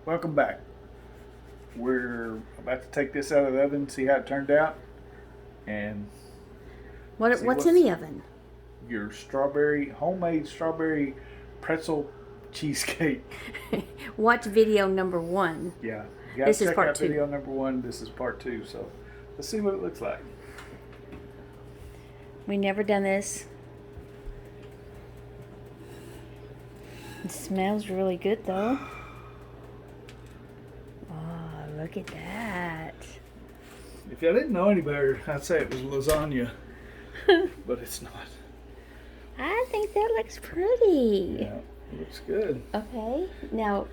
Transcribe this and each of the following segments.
Welcome back. We're about to take this out of the oven, see how it turned out, and What's in the oven? Your homemade strawberry pretzel cheesecake. Watch video number 1. Yeah, you gotta This is check part out 2. video number 1. This is part 2. So let's see what it looks like. We never done this. It smells really good though. Oh, look at that. If I didn't know any better, I'd say it was lasagna, but it's not. I think that looks pretty. Yeah, it looks good. Okay, now,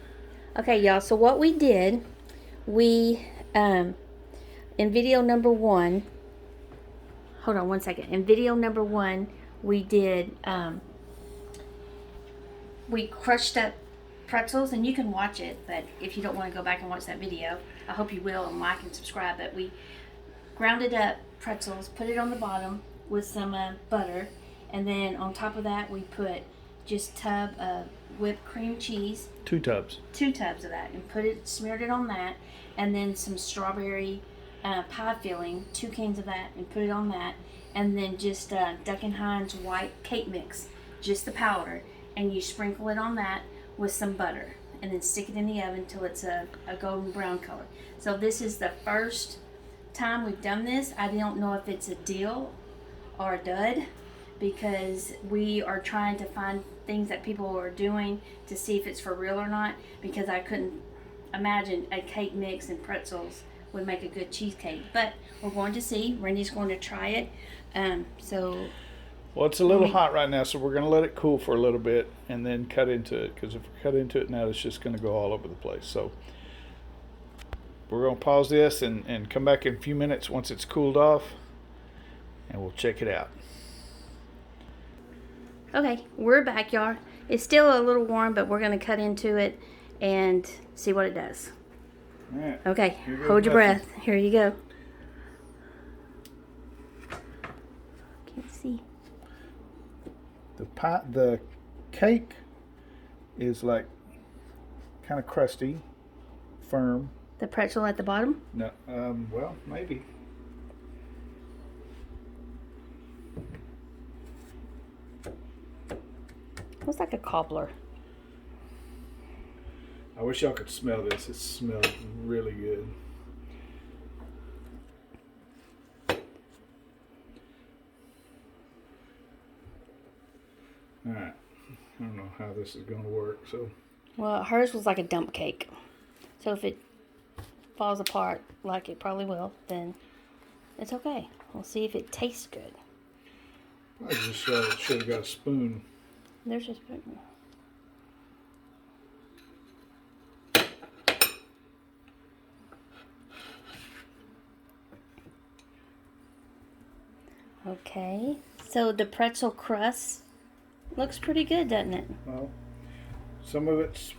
y'all, so what we did, we, in video number 1, hold on one second. In video number 1, we did, we crushed up pretzels, and you can watch it, but if you don't want to go back and watch that video, I hope you will, and like and subscribe. But we grounded up pretzels, put it on the bottom with some butter, and then on top of that we put just tub of whipped cream cheese, 2 tubs. 2 tubs of that, and smeared it on that, and then some strawberry pie filling, 2 cans of that, and put it on that, and then just Duck and Hines white cake mix, just the powder, and you sprinkle it on that with some butter, and then stick it in the oven till it's a golden brown color. So this is the first time we've done this. I don't know if it's a deal or a dud, because we are trying to find things that people are doing to see if it's for real or not, because I couldn't imagine a cake mix and pretzels would make a good cheesecake. But we're going to see. Randy's going to try it. Well, it's a little hot right now, so we're going to let it cool for a little bit and then cut into it, because if we cut into it now, it's just going to go all over the place. So we're going to pause this and come back in a few minutes once it's cooled off, and we'll check it out. Okay, we're back, y'all. It's still a little warm, but we're going to cut into it and see what it does. All right. Okay, hold your breath. Here you go. Can't see. The cake is like kind of crusty, firm. The pretzel at the bottom? No, well, maybe. Looks like a cobbler. I wish y'all could smell this. It smells really good. All right. I don't know how this is going to work. So. Well, hers was like a dump cake. So if it falls apart, like it probably will, then it's okay. We'll see if it tastes good. I just should have got a spoon. There's a spoon. Okay, so the pretzel crust looks pretty good, doesn't it? Well, some of it's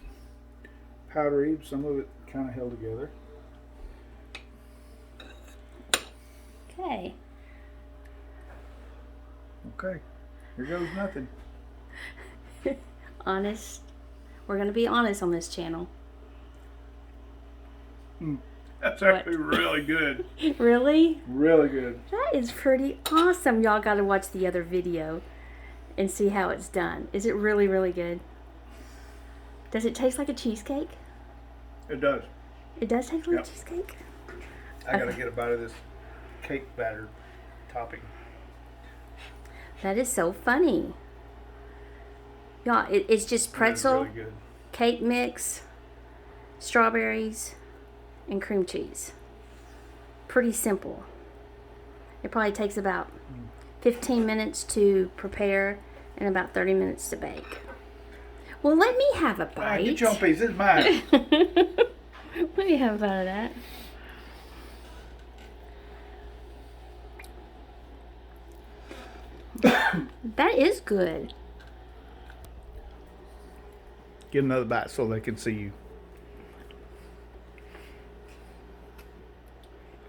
powdery, some of it kind of held together. Okay. Okay, here goes nothing. Honest. We're going to be honest on this channel. That's actually really good. Really? Really good. That is pretty awesome. Y'all got to watch the other video and see how it's done. Is it really, really good? Does it taste like a cheesecake? It does. It does taste like a cheesecake? I gotta get a bite of this cake batter topping. That is so funny. Y'all, it's just pretzel, Really good. cake mix, strawberries, and cream cheese. Pretty simple. It probably takes about 15 minutes to prepare and about 30 minutes to bake. Well, let me have a bite. Get your own piece. This is mine. Let me have a bite of that. That is good. Get another bite so they can see you.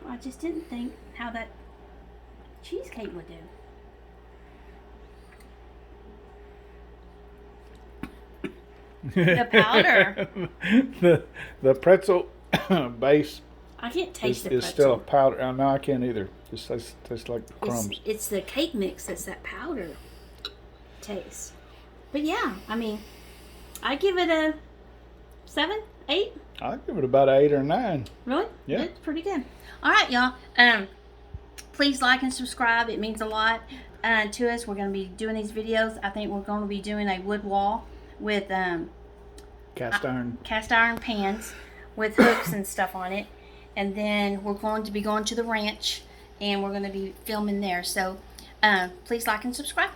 I just didn't think how that cheesecake would do. The powder. the pretzel base I can't taste the is pretzel. still a powder. No, I can't either. It tastes like crumbs. It's the cake mix that's that powder taste. But yeah, I mean, I give it a 7, 8. I give it about 8 or 9. Really? Yeah. It's pretty good. All right, y'all. Please like and subscribe. It means a lot to us. We're going to be doing these videos. I think we're going to be doing a wood wall with Cast iron pans with hooks and stuff on it. And then we're going to be going to the ranch, and we're going to be filming there. So please like and subscribe.